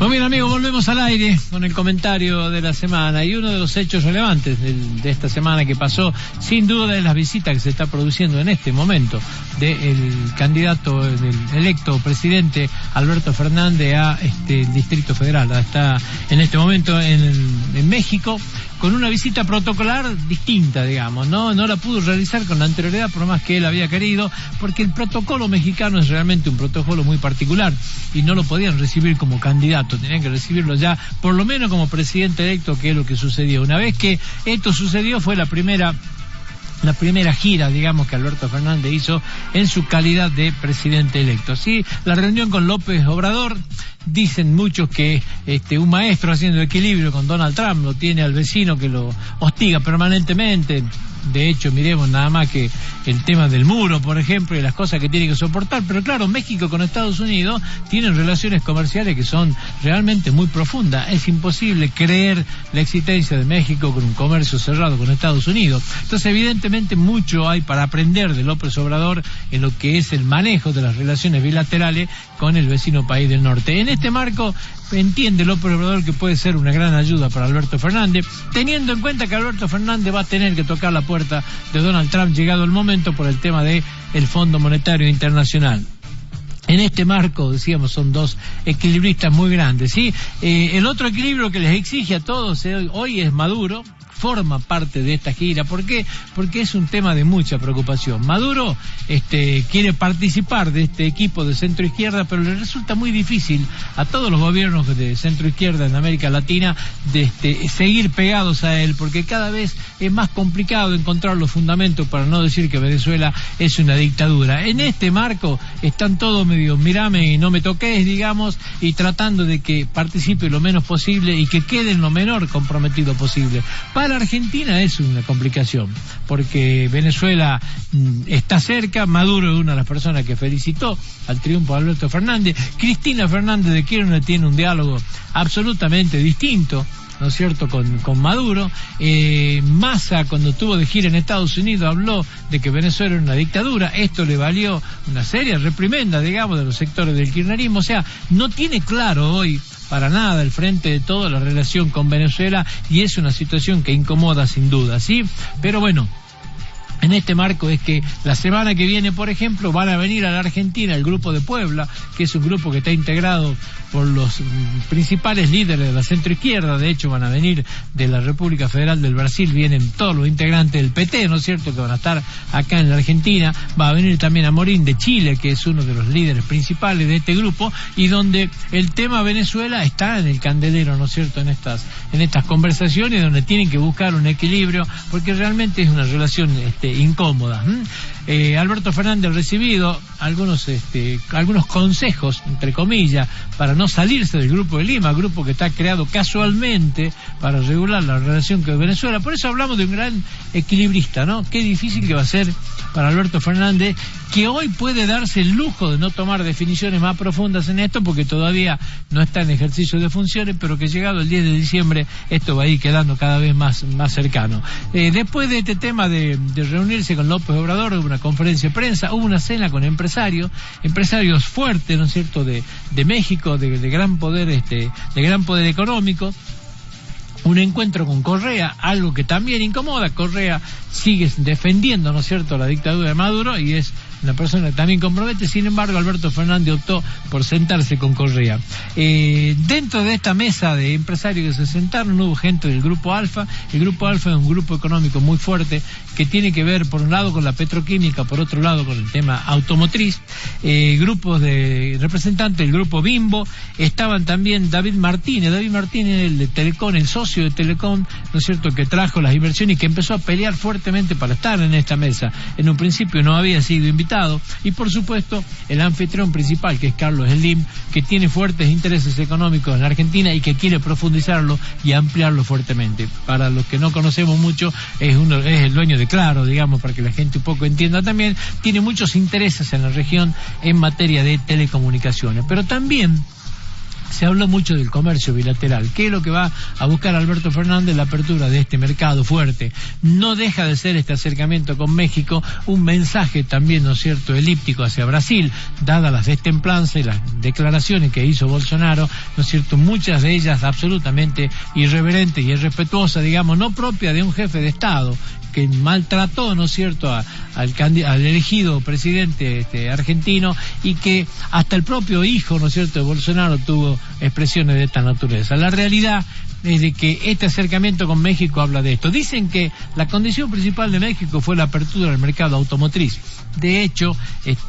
Muy bien, amigos, volvemos al aire con el comentario de la semana, y uno de los hechos relevantes de esta semana que pasó, sin duda, es la visita que se está produciendo en este momento del candidato, del electo presidente Alberto Fernández a el Distrito Federal. Está en este momento en México, con una visita protocolar distinta, digamos, no la pudo realizar con la anterioridad, por más que él había querido, porque el protocolo mexicano es realmente un protocolo muy particular, y no lo podían recibir como candidato, tenían que recibirlo ya, por lo menos como presidente electo, que es lo que sucedió. Una vez que esto sucedió, fue la primera gira, digamos, que Alberto Fernández hizo en su calidad de presidente electo. Sí, la reunión con López Obrador, dicen muchos que un maestro haciendo equilibrio con Donald Trump, lo tiene al vecino que lo hostiga permanentemente. De hecho, miremos nada más que el tema del muro, por ejemplo, y las cosas que tiene que soportar. Pero claro, México con Estados Unidos tienen relaciones comerciales que son realmente muy profundas. Es imposible creer la existencia de México con un comercio cerrado con Estados Unidos. Entonces, evidentemente, mucho hay para aprender de López Obrador en lo que es el manejo de las relaciones bilaterales con el vecino país del norte. En este marco, entiende López Obrador que puede ser una gran ayuda para Alberto Fernández, teniendo en cuenta que Alberto Fernández va a tener que tocar la puerta de Donald Trump llegado el momento por el tema de el Fondo Monetario Internacional. En este marco, decíamos, son dos equilibristas muy grandes, ¿sí? El otro equilibrio que les exige a todos hoy es Maduro. Forma parte de esta gira. ¿Por qué? Porque es un tema de mucha preocupación. Maduro quiere participar de este equipo de centro izquierda, pero le resulta muy difícil a todos los gobiernos de centro izquierda en América Latina de seguir pegados a él, porque cada vez es más complicado encontrar los fundamentos para no decir que Venezuela es una dictadura. En este marco están todos medio mirame y no me toques, digamos, y tratando de que participe lo menos posible y que quede en lo menor comprometido posible. Para Argentina es una complicación, porque Venezuela está cerca. Maduro es una de las personas que felicitó al triunfo de Alberto Fernández. Cristina Fernández de Kirchner tiene un diálogo absolutamente distinto, ¿no es cierto?, con Maduro. Massa, cuando estuvo de gira en Estados Unidos, habló de que Venezuela era una dictadura. Esto le valió una seria reprimenda, digamos, de los sectores del kirchnerismo. O sea, no tiene claro hoy para nada el frente de todo la relación con Venezuela, y es una situación que incomoda sin duda, ¿sí? Pero bueno, en este marco es que la semana que viene, por ejemplo, van a venir a la Argentina el Grupo de Puebla, que es un grupo que está integrado por los principales líderes de la centroizquierda. De hecho, van a venir de la República Federal del Brasil, vienen todos los integrantes del PT, ¿no es cierto?, que van a estar acá en la Argentina. Va a venir también Amorín de Chile, que es uno de los líderes principales de este grupo, y donde el tema Venezuela está en el candelero, ¿no es cierto?, en estas conversaciones, donde tienen que buscar un equilibrio, porque realmente es una relación incómoda. Alberto Fernández ha recibido algunos consejos, entre comillas, para no salirse del Grupo de Lima, grupo que está creado casualmente para regular la relación con Venezuela. Por eso hablamos de un gran equilibrista, ¿no? Qué difícil que va a ser para Alberto Fernández, que hoy puede darse el lujo de no tomar definiciones más profundas en esto, porque todavía no está en ejercicio de funciones, pero que llegado el 10 de diciembre esto va a ir quedando cada vez más cercano. Después de este tema de reunirse con López Obrador, hubo una conferencia de prensa, hubo una cena con empresarios fuertes, ¿no es cierto?, de México, de gran poder, de gran poder económico. Un encuentro con Correa, algo que también incomoda. Correa sigue defendiendo, ¿no es cierto?, la dictadura de Maduro, y es una persona que también compromete. Sin embargo, Alberto Fernández optó por sentarse con Correa. Dentro de esta mesa de empresarios que se sentaron, hubo gente del Grupo Alfa. El Grupo Alfa es un grupo económico muy fuerte que tiene que ver, por un lado, con la petroquímica, por otro lado, con el tema automotriz. Grupos de representantes del Grupo Bimbo. Estaban también David Martínez, el de Telecom, el socio de Telecom, ¿no es cierto?, que trajo las inversiones y que empezó a pelear fuertemente para estar en esta mesa. En un principio no había sido invitado. Y por supuesto el anfitrión principal, que es Carlos Slim, que tiene fuertes intereses económicos en la Argentina y que quiere profundizarlo y ampliarlo fuertemente. Para los que no conocemos mucho, es el dueño de Claro, digamos, para que la gente un poco entienda también. Tiene muchos intereses en la región en materia de telecomunicaciones, pero también Se habló mucho del comercio bilateral. ¿Qué es lo que va a buscar Alberto Fernández? La apertura de este mercado fuerte. No deja de ser este acercamiento con México un mensaje también, ¿no es cierto?, elíptico hacia Brasil, dadas las destemplanzas y las declaraciones que hizo Bolsonaro, ¿no es cierto?, muchas de ellas absolutamente irreverentes y irrespetuosas, digamos, no propia de un jefe de Estado, que maltrató, ¿no es cierto?, al elegido presidente argentino, y que hasta el propio hijo, ¿no es cierto?, de Bolsonaro tuvo expresiones de esta naturaleza. La realidad es de que este acercamiento con México habla de esto. Dicen que la condición principal de México fue la apertura del mercado automotriz. De hecho,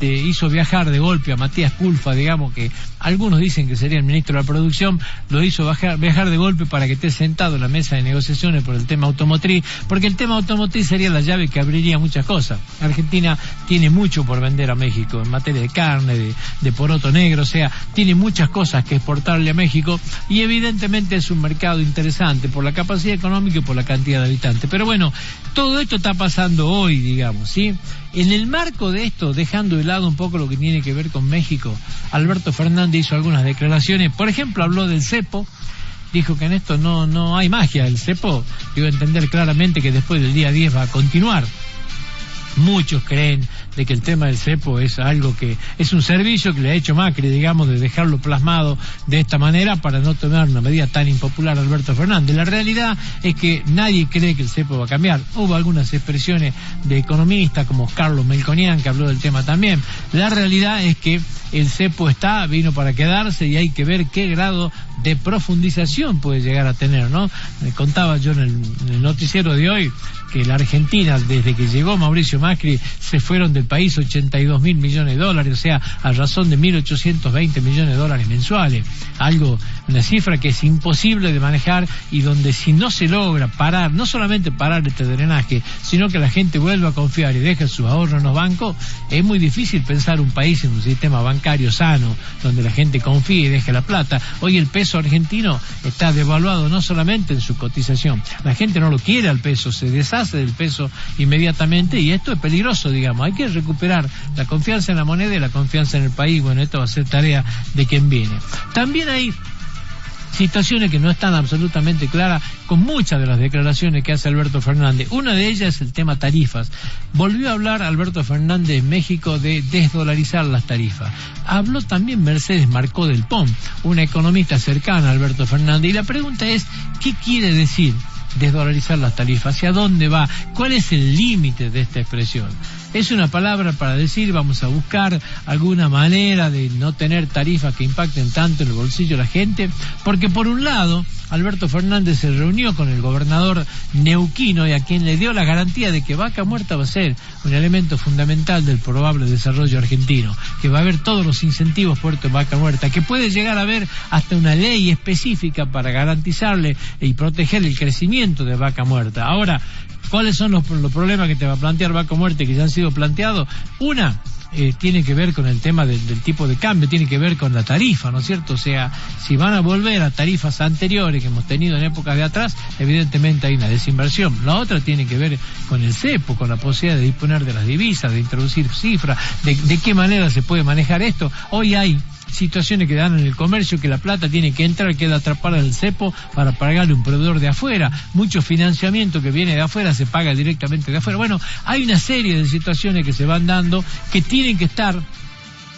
hizo viajar de golpe a Matías Culfas, digamos, que algunos dicen que sería el ministro de la Producción, lo hizo viajar de golpe para que esté sentado en la mesa de negociaciones por el tema automotriz, porque el tema automotriz sería la llave que abriría muchas cosas. Argentina tiene mucho por vender a México en materia de carne, de poroto negro, o sea, tiene muchas cosas que exportarle a México, y evidentemente es un mercado interesante por la capacidad económica y por la cantidad de habitantes. Pero bueno, todo esto está pasando hoy, digamos, ¿sí? En el marco de esto, dejando de lado un poco lo que tiene que ver con México, Alberto Fernández hizo algunas declaraciones. Por ejemplo, habló del cepo, dijo que en esto no hay magia. El cepo dio a entender claramente que después del día 10 va a continuar. Muchos creen de que el tema del cepo es algo que es un servicio que le ha hecho Macri, digamos, de dejarlo plasmado de esta manera para no tomar una medida tan impopular a Alberto Fernández. La realidad es que nadie cree que el cepo va a cambiar. Hubo algunas expresiones de economistas como Carlos Melconian, que habló del tema también. La realidad es que el cepo vino para quedarse, y hay que ver qué grado de profundización puede llegar a tener, ¿no? Me contaba yo en el noticiero de hoy que la Argentina, desde que llegó Mauricio Macri, se fueron del país 82.000 millones de dólares, o sea, a razón de 1.820 millones de dólares mensuales. Una cifra que es imposible de manejar, y donde si no se logra parar, no solamente parar este drenaje, sino que la gente vuelva a confiar y deje sus ahorros en los bancos, es muy difícil pensar un país en un sistema bancario sano, donde la gente confíe y deje la plata. Hoy el peso argentino está devaluado no solamente en su cotización, la gente no lo quiere al peso, se deshace del peso inmediatamente, y esto es peligroso, digamos. Hay que recuperar la confianza en la moneda y la confianza en el país. Bueno, esto va a ser tarea de quien viene. También hay situaciones que no están absolutamente claras con muchas de las declaraciones que hace Alberto Fernández. Una de ellas es el tema tarifas. Volvió a hablar Alberto Fernández en México de desdolarizar las tarifas. Habló también Mercedes Marcó del POM, una economista cercana a Alberto Fernández, y la pregunta es, ¿qué quiere decir desdolarizar las tarifas? ¿Hacia dónde va? ¿Cuál es el límite de esta expresión? Es una palabra para decir, vamos a buscar alguna manera de no tener tarifas que impacten tanto en el bolsillo de la gente, porque por un lado Alberto Fernández se reunió con el gobernador neuquino, y a quien le dio la garantía de que Vaca Muerta va a ser un elemento fundamental del probable desarrollo argentino, que va a haber todos los incentivos puestos en Vaca Muerta, que puede llegar a haber hasta una ley específica para garantizarle y proteger el crecimiento de Vaca Muerta. Ahora, ¿cuáles son los problemas que te va a plantear Vaca Muerta, que ya han sido planteados? Una, tiene que ver con el tema del tipo de cambio, tiene que ver con la tarifa, ¿no es cierto? O sea, si van a volver a tarifas anteriores que hemos tenido en épocas de atrás, evidentemente hay una desinversión. La otra tiene que ver con el cepo, con la posibilidad de disponer de las divisas, de introducir cifras, de qué manera se puede manejar esto. Hoy hay situaciones que dan en el comercio que la plata tiene que entrar, queda atrapada en el cepo para pagarle un proveedor de afuera. Mucho financiamiento que viene de afuera se paga directamente de afuera. Bueno, hay una serie de situaciones que se van dando que tienen que estar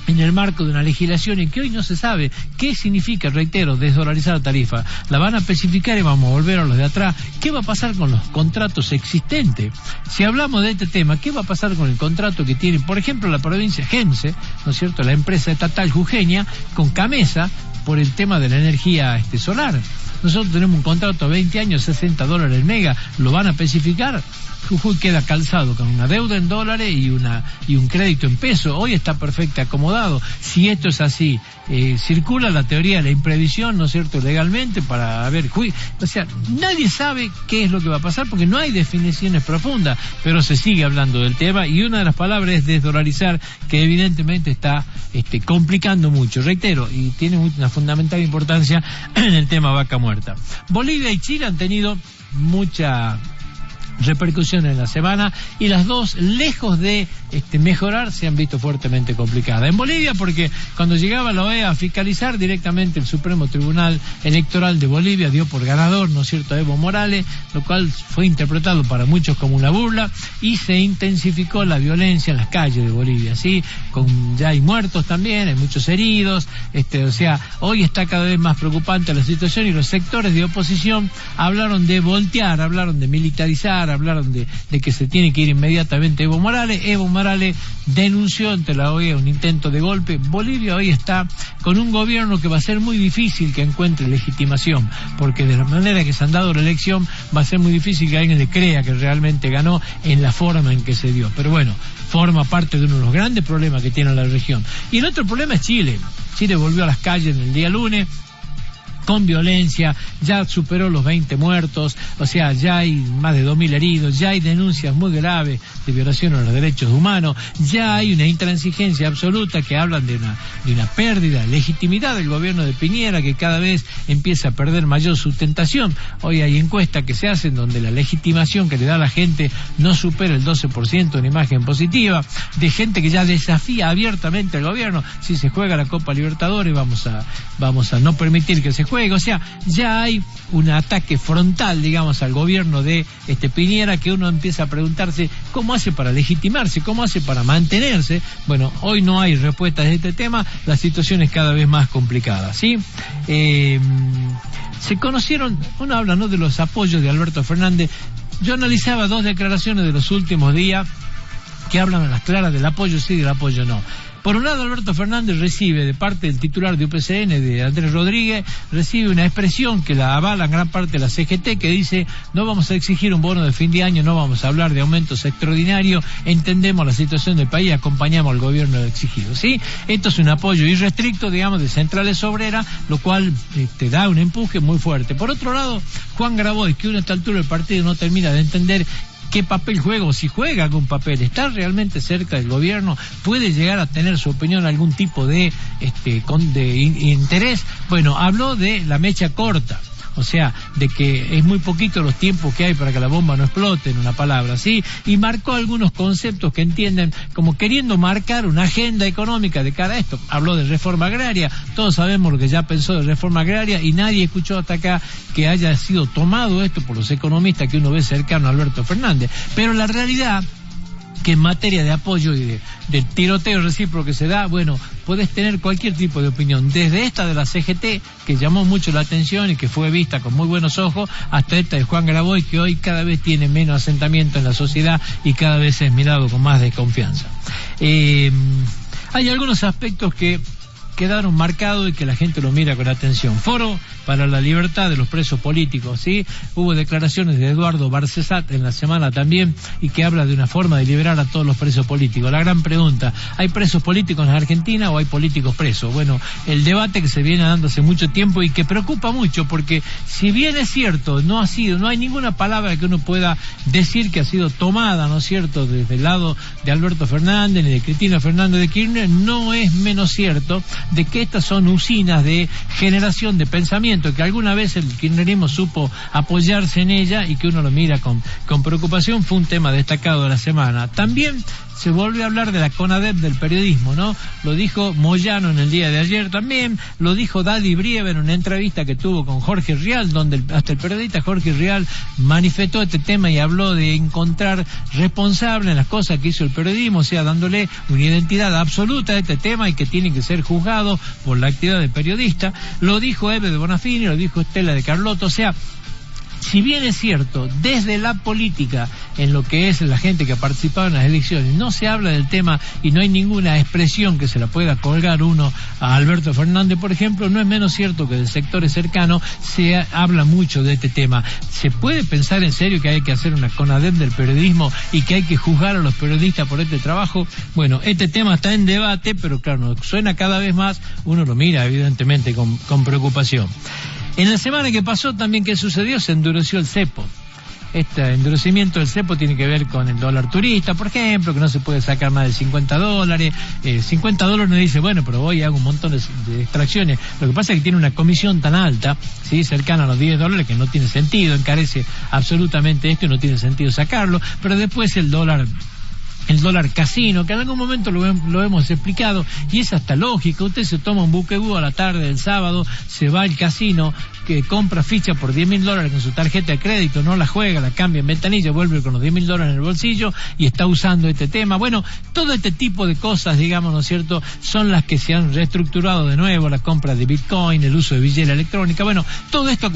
en el marco de una legislación en que hoy no se sabe qué significa, reitero, desdolarizar la tarifa. La van a especificar y vamos a volver a los de atrás. ¿Qué va a pasar con los contratos existentes? Si hablamos de este tema, ¿qué va a pasar con el contrato que tiene, por ejemplo, la provincia Gense, ¿no es cierto?, la empresa estatal jujeña, con Camesa, por el tema de la energía solar? Nosotros tenemos un contrato a 20 años, $60 el mega, ¿lo van a especificar? Jujuy queda calzado con una deuda en dólares y un crédito en pesos. Hoy está perfectamente acomodado. Si esto es así, circula la teoría de la imprevisión, ¿no es cierto?, legalmente, para ver, o sea, nadie sabe qué es lo que va a pasar porque no hay definiciones profundas, pero se sigue hablando del tema, y una de las palabras es desdolarizar, que evidentemente está complicando mucho, reitero, y tiene una fundamental importancia en el tema Vaca Muerta. Bolivia y Chile han tenido mucha repercusiones en la semana, y las dos, lejos de mejorar, se han visto fuertemente complicadas. En Bolivia, porque cuando llegaba la OEA a fiscalizar, directamente el Supremo Tribunal Electoral de Bolivia dio por ganador, ¿no es cierto?, a Evo Morales, lo cual fue interpretado para muchos como una burla, y se intensificó la violencia en las calles de Bolivia, ¿sí? Ya hay muertos también, hay muchos heridos, o sea, hoy está cada vez más preocupante la situación, y los sectores de oposición hablaron de voltear, hablaron de militarizar, hablaron de que se tiene que ir inmediatamente Evo Morales. Evo Morales denunció ante la OEA un intento de golpe. Bolivia hoy está con un gobierno que va a ser muy difícil que encuentre legitimación, porque de la manera que se han dado la elección va a ser muy difícil que alguien le crea que realmente ganó en la forma en que se dio. Pero bueno, forma parte de uno de los grandes problemas que tiene la región. Y el otro problema es Chile. Chile volvió a las calles el día lunes con violencia, ya superó los 20 muertos, o sea, ya hay más de 2.000 heridos, ya hay denuncias muy graves de violación a los derechos humanos, ya hay una intransigencia absoluta que hablan de una pérdida de legitimidad del gobierno de Piñera, que cada vez empieza a perder mayor sustentación. Hoy hay encuestas que se hacen donde la legitimación que le da a la gente no supera el 12% en imagen positiva, de gente que ya desafía abiertamente al gobierno. Si se juega la Copa Libertadores, vamos a no permitir que se juegue. O sea, ya hay un ataque frontal, digamos, al gobierno de Piñera, que uno empieza a preguntarse cómo hace para legitimarse, cómo hace para mantenerse. Bueno, hoy no hay respuestas de este tema, la situación es cada vez más complicada, ¿sí? Se conocieron, uno habla, ¿no?, de los apoyos de Alberto Fernández. Yo analizaba dos declaraciones de los últimos días que hablan a las claras del apoyo sí y del apoyo no. Por un lado, Alberto Fernández recibe de parte del titular de UPCN, de Andrés Rodríguez, recibe una expresión que la avala en gran parte de la CGT, que dice: no vamos a exigir un bono de fin de año, no vamos a hablar de aumentos extraordinarios, entendemos la situación del país, acompañamos al gobierno exigido, ¿sí? Esto es un apoyo irrestricto, digamos, de centrales obreras, lo cual te da un empuje muy fuerte. Por otro lado, Juan Grabois, que a esta altura el partido no termina de entender qué papel juega, o si juega algún papel, está realmente cerca del gobierno, puede llegar a tener su opinión algún tipo de interés. Bueno, habló de la mecha corta, o sea, de que es muy poquito los tiempos que hay para que la bomba no explote, en una palabra, ¿sí? Y marcó algunos conceptos que entienden como queriendo marcar una agenda económica de cara a esto. Habló de reforma agraria, todos sabemos lo que ya pensó de reforma agraria, y nadie escuchó hasta acá que haya sido tomado esto por los economistas que uno ve cercano a Alberto Fernández. Pero la realidad que en materia de apoyo y de tiroteo recíproco que se da, bueno, podés tener cualquier tipo de opinión, desde esta de la CGT, que llamó mucho la atención y que fue vista con muy buenos ojos, hasta esta de Juan Grabois, que hoy cada vez tiene menos asentamiento en la sociedad y cada vez es mirado con más desconfianza. Hay algunos aspectos que quedaron marcados y que la gente lo mira con atención. Foro para la libertad de los presos políticos, ¿sí? Hubo declaraciones de Eduardo Barcesat en la semana también, y que habla de una forma de liberar a todos los presos políticos. La gran pregunta: ¿hay presos políticos en Argentina o hay políticos presos? Bueno, el debate que se viene dando hace mucho tiempo y que preocupa mucho, porque si bien es cierto, no hay ninguna palabra que uno pueda decir que ha sido tomada, ¿no es cierto?, desde el lado de Alberto Fernández ni de Cristina Fernández de Kirchner, no es menos cierto de que estas son usinas de generación de pensamiento, que alguna vez el kirchnerismo supo apoyarse en ella y que uno lo mira con preocupación. Fue un tema destacado de la semana. También se volvió a hablar de la CONADEP del periodismo, ¿no? Lo dijo Moyano en el día de ayer también, lo dijo Daddy Brieve en una entrevista que tuvo con Jorge Rial, donde hasta el periodista Jorge Rial manifestó este tema y habló de encontrar responsable en las cosas que hizo el periodismo, o sea, dándole una identidad absoluta a este tema y que tiene que ser juzgado por la actividad de periodista. Lo dijo Eve de Bonafini, lo dijo Estela de Carlotto, o sea, si bien es cierto, desde la política, en lo que es la gente que ha participado en las elecciones, no se habla del tema y no hay ninguna expresión que se la pueda colgar uno a Alberto Fernández, por ejemplo, no es menos cierto que de sectores cercanos se habla mucho de este tema. ¿Se puede pensar en serio que hay que hacer una CONADEP del periodismo y que hay que juzgar a los periodistas por este trabajo? Bueno, este tema está en debate, pero claro, suena cada vez más, uno lo mira evidentemente con preocupación. En la semana que pasó también, ¿qué sucedió? Se endureció el cepo. este endurecimiento del cepo tiene que ver con el dólar turista, por ejemplo, que no se puede sacar más de $50. $50 uno dice, bueno, pero voy y hago un montón de extracciones. Lo que pasa es que tiene una comisión tan alta, ¿sí?, cercana a los $10, que no tiene sentido, encarece absolutamente esto y no tiene sentido sacarlo. Pero después el dólar casino, que en algún momento lo hemos explicado, y es hasta lógico. Usted se toma un buquebú a la tarde del sábado, se va al casino, que compra ficha por $10.000 con su tarjeta de crédito, no la juega, la cambia en ventanilla, vuelve con los $10.000 en el bolsillo y está usando este tema. Bueno, todo este tipo de cosas, digamos, ¿no es cierto?, son las que se han reestructurado de nuevo, la compra de Bitcoin, el uso de billetera electrónica, bueno, todo esto es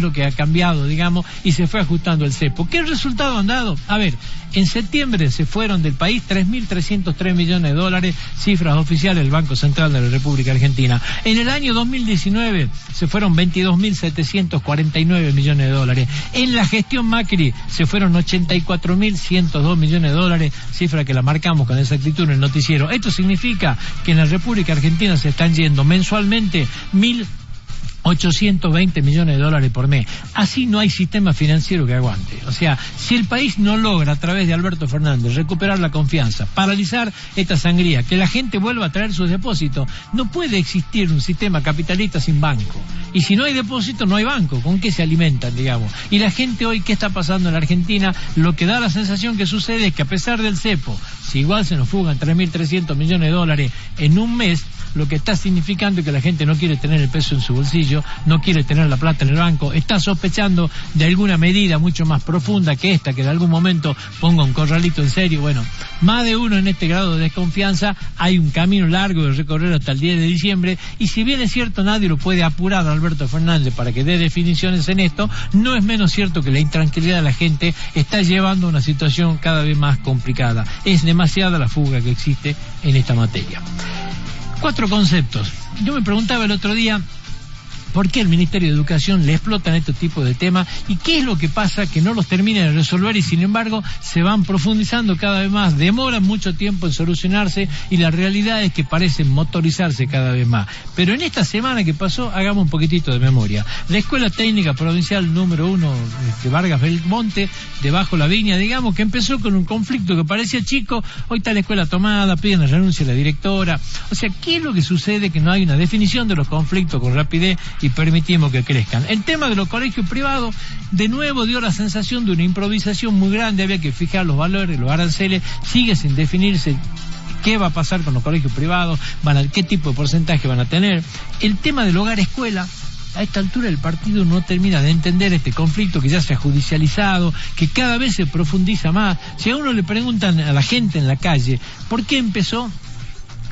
lo que ha cambiado, digamos, y se fue ajustando el cepo. ¿Qué resultado han dado? A ver, en septiembre se fueron del país 3.303 millones de dólares, cifras oficiales del Banco Central de la República Argentina. En el año 2019 se fueron 22.749 millones de dólares. En la gestión Macri se fueron 84.102 millones de dólares, cifra que la marcamos con exactitud en el noticiero. Esto significa que en la República Argentina se están yendo mensualmente 1.820 millones de dólares por mes. Así no hay sistema financiero que aguante. O sea, si el país no logra a través de Alberto Fernández recuperar la confianza, paralizar esta sangría, que la gente vuelva a traer sus depósitos, no puede existir un sistema capitalista sin banco. Y si no hay depósito, no hay banco. ¿Con qué se alimentan, digamos? Y la gente hoy, ¿qué está pasando en la Argentina? Lo que da la sensación que sucede es que a pesar del cepo, si igual se nos fugan 3.300 millones de dólares en un mes, lo que está significando es que la gente no quiere tener el peso en su bolsillo, no quiere tener la plata en el banco, está sospechando de alguna medida mucho más profunda que esta, que en algún momento ponga un corralito en serio. Bueno, más de uno en este grado de desconfianza. Hay un camino largo de recorrer hasta el 10 de diciembre, y si bien es cierto nadie lo puede apurar a Alberto Fernández para que dé definiciones en esto, no es menos cierto que la intranquilidad de la gente está llevando a una situación cada vez más complicada. Es demasiada la fuga que existe en esta materia. 4 conceptos. Yo me preguntaba el otro día, ¿por qué el Ministerio de Educación le explotan estos tipos de temas? ¿Y qué es lo que pasa que no los termina de resolver y sin embargo se van profundizando cada vez más? Demoran mucho tiempo en solucionarse y la realidad es que parecen motorizarse cada vez más. Pero en esta semana que pasó, hagamos un poquitito de memoria. La Escuela Técnica Provincial número 1 de Vargas Belmonte, debajo la Viña, digamos, que empezó con un conflicto que parecía chico, hoy está la escuela tomada, piden la renuncia de la directora. O sea, ¿qué es lo que sucede? Que no hay una definición de los conflictos con rapidez y permitimos que crezcan. El tema de los colegios privados, de nuevo dio la sensación de una improvisación muy grande, había que fijar los valores, los aranceles, sigue sin definirse qué va a pasar con los colegios privados, qué tipo de porcentaje van a tener. El tema del hogar-escuela, a esta altura el partido no termina de entender este conflicto que ya se ha judicializado, que cada vez se profundiza más. Si a uno le preguntan a la gente en la calle, ¿por qué empezó?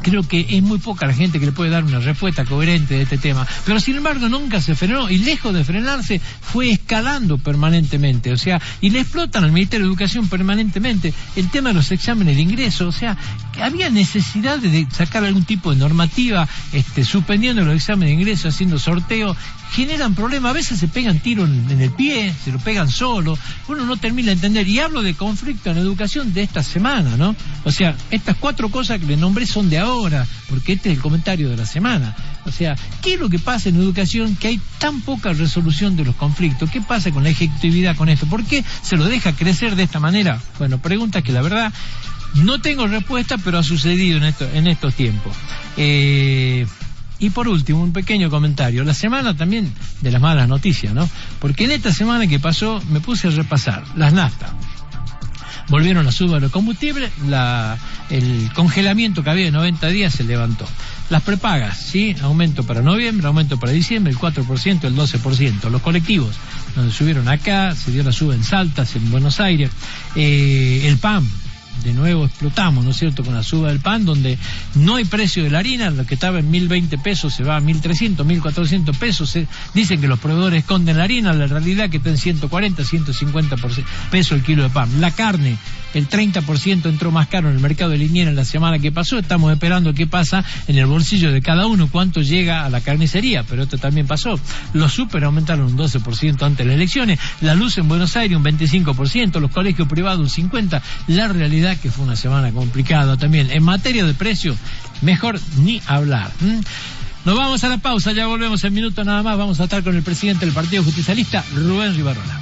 Creo que es muy poca la gente que le puede dar una respuesta coherente de este tema, pero sin embargo nunca se frenó, y lejos de frenarse fue escalando permanentemente. O sea, y le explotan al Ministerio de Educación permanentemente el tema de los exámenes de ingreso. O sea, que había necesidad de sacar algún tipo de normativa, suspendiendo los exámenes de ingreso, haciendo sorteo. Generan problemas, a veces se pegan tiro en el pie, se lo pegan solo, uno no termina de entender. Y hablo de conflicto en educación de esta semana, ¿no? O sea, estas 4 cosas que le nombré son de ahora, porque este es el comentario de la semana. O sea, ¿qué es lo que pasa en educación que hay tan poca resolución de los conflictos? ¿Qué pasa con la ejecutividad con esto? ¿Por qué se lo deja crecer de esta manera? Bueno, preguntas que la verdad no tengo respuesta, pero ha sucedido en estos tiempos. Y por último, un pequeño comentario. La semana también de las malas noticias, ¿no? Porque en esta semana que pasó me puse a repasar las naftas. Volvieron a subir los combustibles, el congelamiento que había de 90 días se levantó. Las prepagas, ¿sí? Aumento para noviembre, aumento para diciembre, el 4%, el 12%. Los colectivos, donde subieron acá, se dio la suba en Salta, en Buenos Aires. El PAN, de nuevo explotamos, ¿no es cierto?, con la suba del pan, donde no hay precio de la harina, lo que estaba en 1.020 pesos se va a 1.300, 1.400 pesos. Dicen que los proveedores esconden la harina, la realidad que está en 140, 150 pesos el kilo de pan. La carne, el 30% entró más caro en el mercado de Liniers en la semana que pasó. Estamos esperando qué pasa en el bolsillo de cada uno, cuánto llega a la carnicería, pero esto también pasó. Los súper aumentaron un 12% antes de las elecciones, la luz en Buenos Aires un 25%, los colegios privados un 50%. La realidad que fue una semana complicada también. En materia de precios, mejor ni hablar. Nos vamos a la pausa, ya volvemos en minutos nada más. Vamos a estar con el presidente del Partido Justicialista, Rubén Rivarola.